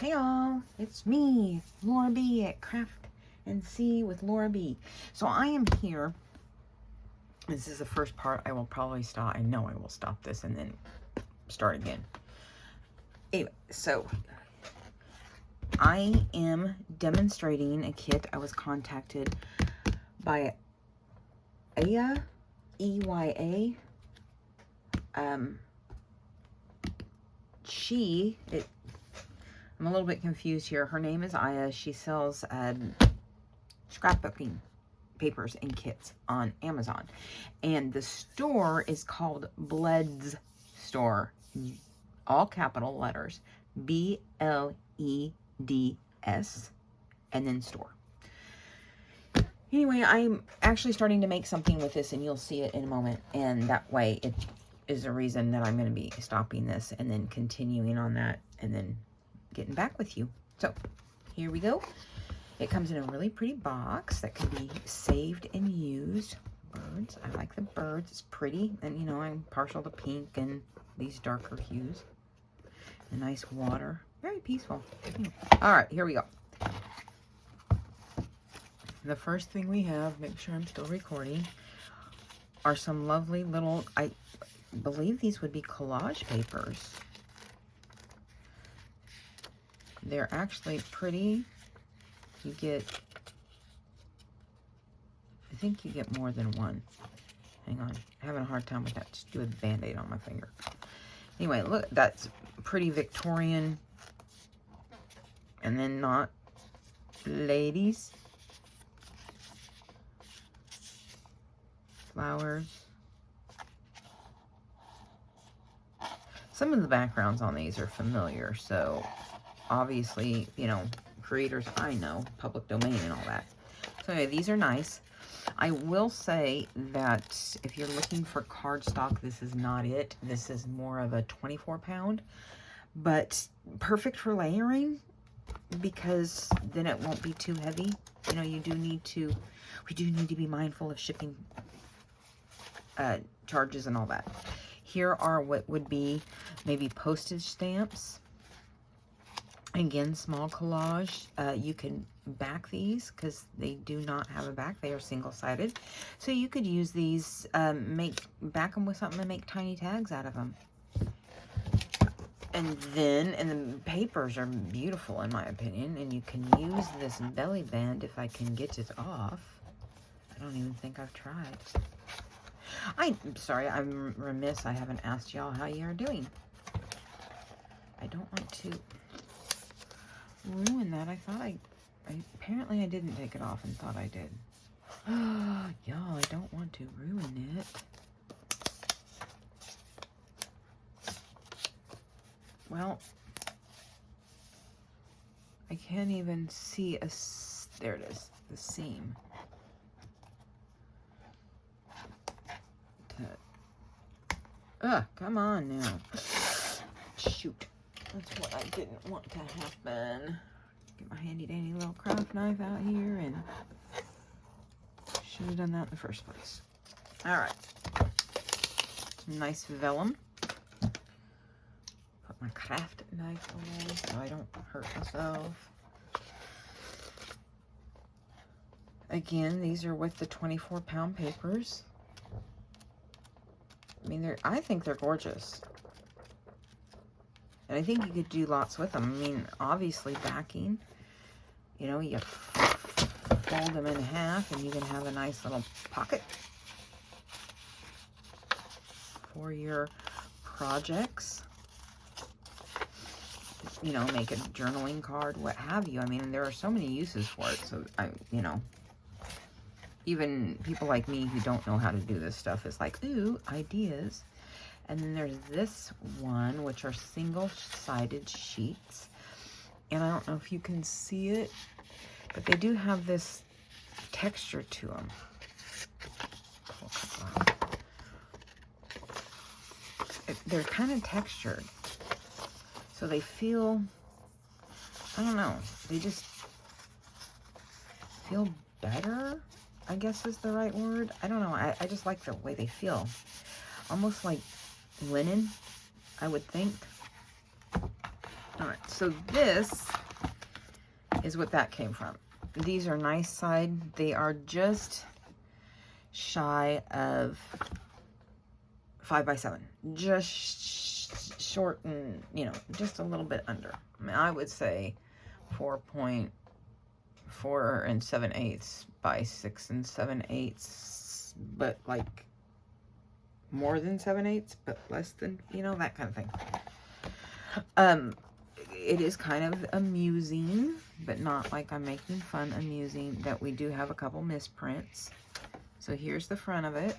Hey y'all, it's me, Laura B at Craft and See with Laura B. So I am here. This is the first part. I will probably stop. I know I will stop this and then start again. Anyway, so I am demonstrating a kit. I was contacted by Aya, E-Y-A. I'm a little bit confused here. Her name is Aya. She sells scrapbooking papers and kits on Amazon. And the store is called BLEDS Store. All capital letters. B-L-E-D-S. And then store. Anyway, I'm actually starting to make something with this, and you'll see it in a moment. And that way, it is a reason that I'm going to be stopping this and then continuing on that and then getting back with you. So here we go. It comes in a really pretty box that can be saved and used. Birds. I like the birds. It's pretty. And, you know, I'm partial to pink and these darker hues. A nice water. Very peaceful. All right, here we go. The first thing we have, make sure I'm still recording, are some lovely little, I believe these would be collage papers. They're actually pretty. You get, I think you get more than one. Hang on, I'm having a hard time with that. Just do a band-aid on my finger. Anyway, look, that's pretty Victorian. And then not ladies. Flowers. Some of the backgrounds on these are familiar, so obviously, you know, creators I know, public domain and all that. So anyway, these are nice. I will say that if you're looking for cardstock, this is not it. This is more of a 24-pound, but perfect for layering because then it won't be too heavy. You know, we do need to be mindful of shipping charges and all that. Here are what would be maybe postage stamps. Again, small collage. You can back these because they do not have a back. They are single-sided. So you could use these, back them with something and make tiny tags out of them. And the papers are beautiful in my opinion. And you can use this belly band if I can get it off. I don't even think I've tried. I'm sorry, I'm remiss. I haven't asked y'all how you are doing. I don't want to ruin that. I thought apparently I didn't take it off and thought I did. Y'all, I don't want to ruin it. Well, I can't even see there it is, the seam. Come on now. Shoot. That's what I didn't want to happen. Get my handy dandy little craft knife out here and should have done that in the first place. Alright. Some nice vellum. Put my craft knife away so I don't hurt myself. Again, these are with the 24-pound papers. I mean, I think they're gorgeous. And I think you could do lots with them. I mean, obviously backing, you know, you fold them in half and you can have a nice little pocket for your projects. You know, make a journaling card, what have you. I mean, there are so many uses for it. So, you know, even people like me who don't know how to do this stuff is like, ooh, ideas. And then there's this one, which are single-sided sheets. And I don't know if you can see it, but they do have this texture to them. They're kind of textured. So they feel, I don't know, they just feel better, I guess is the right word. I don't know, I just like the way they feel. Almost like linen, I would think. All right, so this is what that came from. These are nice side. They are just shy of 5 by 7. Just short and, you know, just a little bit under. I mean, I would say 4.4 7/8 by 6 7/8, but like more than 7/8, but less than, you know, that kind of thing. It is kind of amusing, but not like I'm making fun, amusing, that we do have a couple misprints. So here's the front of it,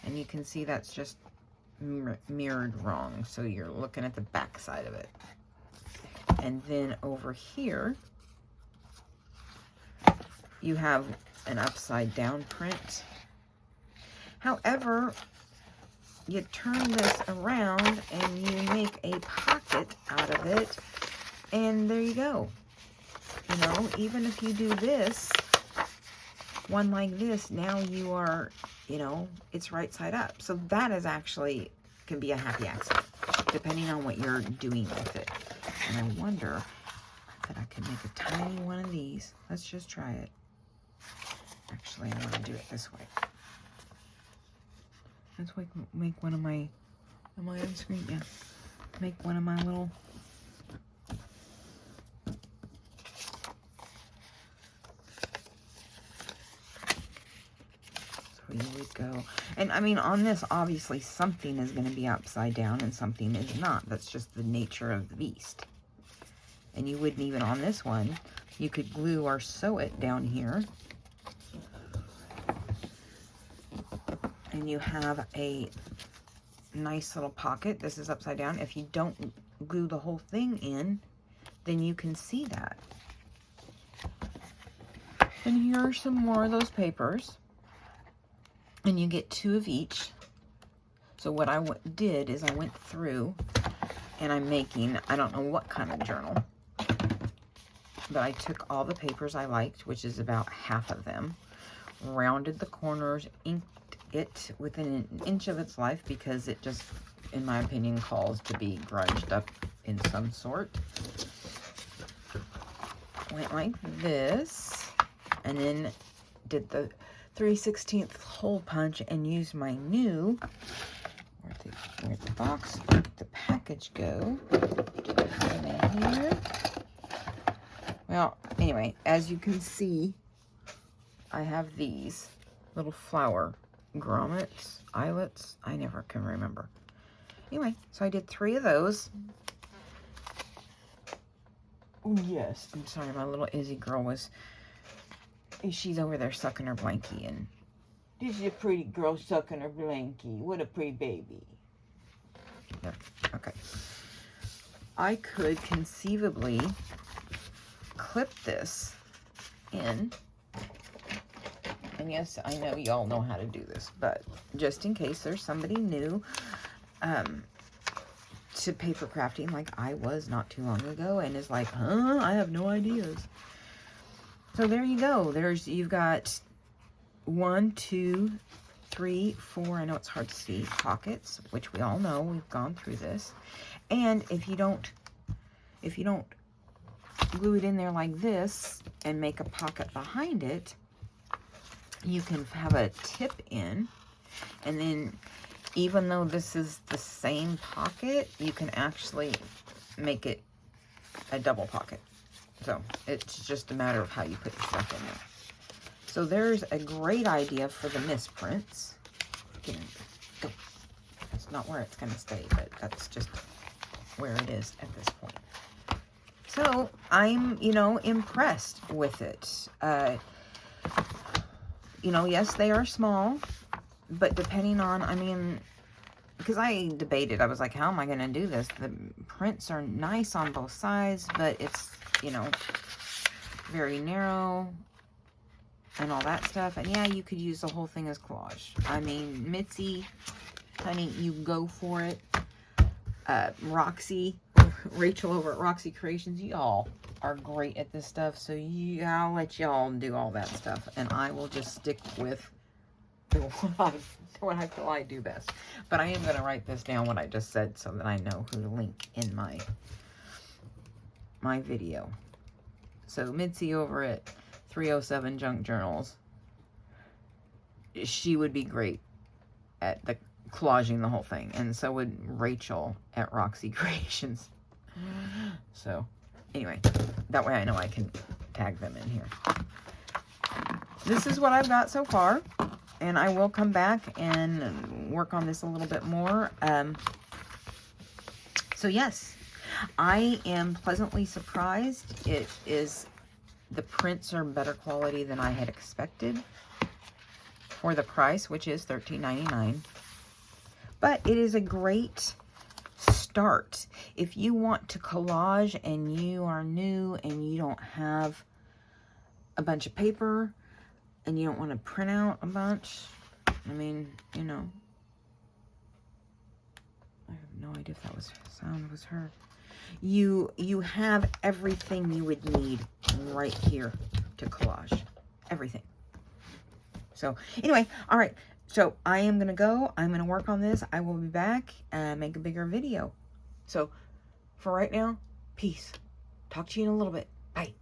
and you can see that's just mirrored wrong. So you're looking at the back side of it. And then over here, you have an upside down print. However, you turn this around and you make a pocket out of it, and there you go. You know, even if you do this, one like this, now you are, you know, it's right side up. So that is actually, can be a happy accident, depending on what you're doing with it. And I wonder that I could make a tiny one of these. Let's just try it. Actually, I want to do it this way. Let's make one of my, am I on screen? Yeah. Make one of my little, so here we go. And I mean, on this, obviously something is going to be upside down and something is not. That's just the nature of the beast. And you wouldn't even, on this one, you could glue or sew it down here. And you have a nice little pocket. This is upside down. If you don't glue the whole thing in, then you can see that. And here are some more of those papers. And you get 2 of each. So what I did is I went through and I'm making, I don't know what kind of journal, but I took all the papers I liked, which is about half of them, rounded the corners, inked it within an inch of its life because it just, in my opinion, calls to be grunged up in some sort. Went like this, and then did the 3/16 hole punch and used my new, where'd the box, the package go? In here. Well, anyway, as you can see, I have these little flower grommets, eyelets, I never can remember. Anyway, so I did 3 of those. Oh, yes, I'm sorry, my little Izzy girl was, she's over there sucking her blankie, and this is a pretty girl sucking her blankie. What a pretty baby. There, okay. I could conceivably clip this in. And yes, I know y'all know how to do this, but just in case there's somebody new to paper crafting like I was not too long ago and is like, huh, I have no ideas. So there you go. You've got 1, 2, 3, 4, I know it's hard to see, pockets, which we all know, we've gone through this. And if you don't glue it in there like this and make a pocket behind it, you can have a tip in, and then even though this is the same pocket, you can actually make it a double pocket. So it's just a matter of how you put your stuff in there. So there's a great idea for the misprints. Go. It's not where it's going to stay, but that's just where it is at this point. So I'm, you know, impressed with it. You know, yes, they are small, but depending on, I mean, because I debated, I was like, how am I going to do this? The prints are nice on both sides, but it's, you know, very narrow and all that stuff. And yeah, you could use the whole thing as collage. I mean, Mitzi, honey, you go for it. Roxy, Rachel over at Roxy Creations, y'all are great at this stuff, so I'll let y'all do all that stuff, and I will just stick with what I feel I do best. But I am going to write this down, what I just said, so that I know who to link in my my video. So Mitzi over at 307 Junk Journals, she would be great at the collaging the whole thing, and so would Rachel at Roxy Creations. So anyway, that way I know I can tag them in here. This is what I've got so far, and I will come back and work on this a little bit more. So yes, I am pleasantly surprised. The prints are better quality than I had expected for the price, which is $13.99. But it is a great start. If you want to collage and you are new and you don't have a bunch of paper and you don't want to print out a bunch, I mean, you know, I have no idea if that was sound was heard. You have everything you would need right here to collage. Everything. So anyway, all right. So I am going to go. I'm going to work on this. I will be back and make a bigger video. So for right now, peace. Talk to you in a little bit. Bye.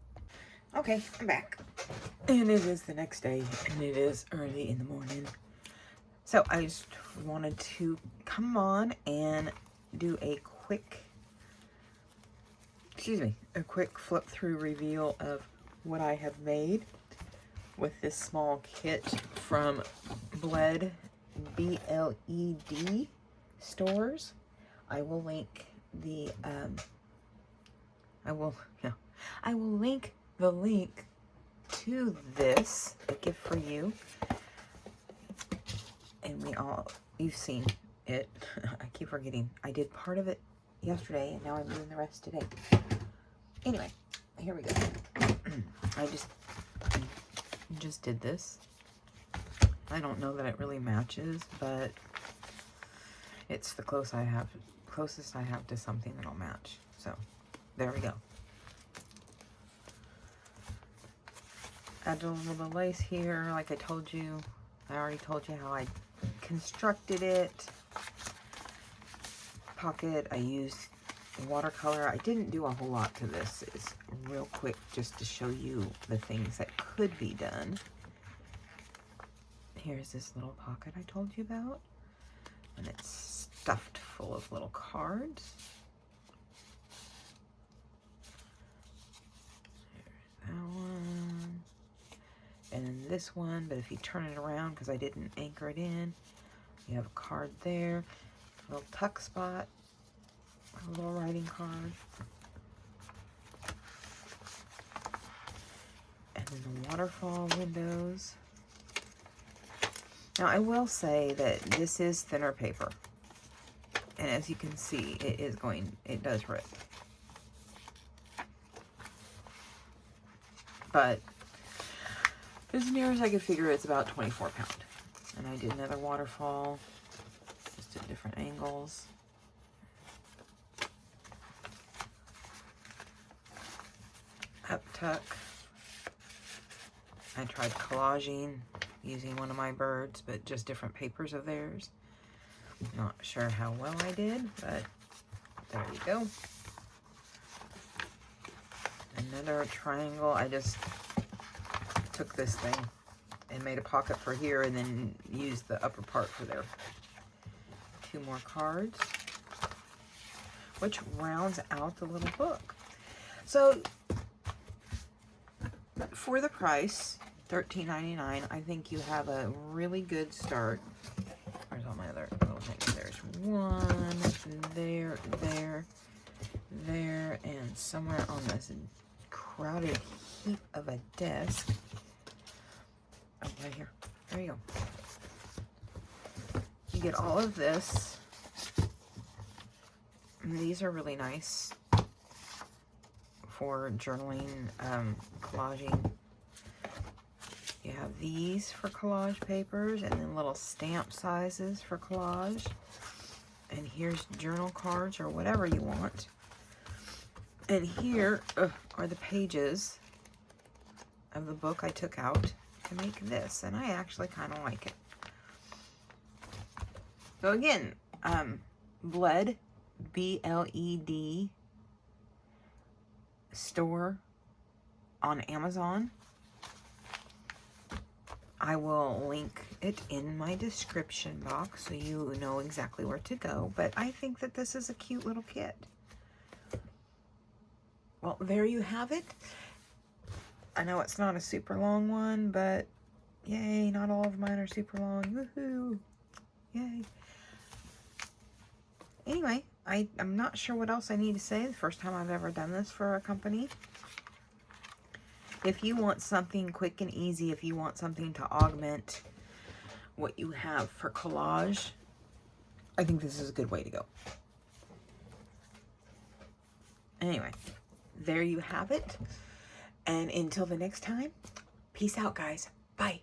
Okay, I'm back. And it is the next day, and it is early in the morning. So I just wanted to come on and do a quick flip through reveal of what I have made with this small kit from BLED, B-L-E-D stores. I will link the I will link the link to this, a gift for you. And you've seen it. I keep forgetting. I did part of it yesterday, and now I'm doing the rest today. Anyway, here we go. I just did this. I don't know that it really matches, but it's the closest I have to something that'll match. So there we go. Add a little bit of lace here, like I told you. I already told you how I constructed it. Pocket, I used watercolor. I didn't do a whole lot to this. It's real quick just to show you the things that could be done. Here's this little pocket I told you about, and it's stuffed full of little cards. There's that one, and then this one, but if you turn it around, because I didn't anchor it in, you have a card there, a little tuck spot, a little writing card, and then the waterfall windows. Now I will say that this is thinner paper, and as you can see, it does rip. But as near as I could figure, it's about 24 pound. And I did another waterfall, just at different angles. Up tuck. I tried collaging using one of my birds, but just different papers of theirs. Not sure how well I did, but there you go. Another triangle. I just took this thing and made a pocket for here and then used the upper part for there. 2 more cards, which rounds out the little book. So for the price, $13.99, I think you have a really good start. Where's all my other little things? There's one, there, and somewhere on this crowded heap of a desk. Oh, right here. There you go. You get all of this. And these are really nice for journaling, collaging. You have these for collage papers, and then little stamp sizes for collage. And here's journal cards or whatever you want. And here are the pages of the book I took out to make this, and I actually kind of like it. So again, BLED, B-L-E-D Store on Amazon. I will link it in my description box so you know exactly where to go. But I think that this is a cute little kit. Well, there you have it. I know it's not a super long one, but yay, not all of mine are super long. Woohoo! Yay. Anyway, I'm not sure what else I need to say. The first time I've ever done this for a company. If you want something quick and easy, if you want something to augment what you have for collage, I think this is a good way to go. Anyway, there you have it. And until the next time, peace out, guys. Bye.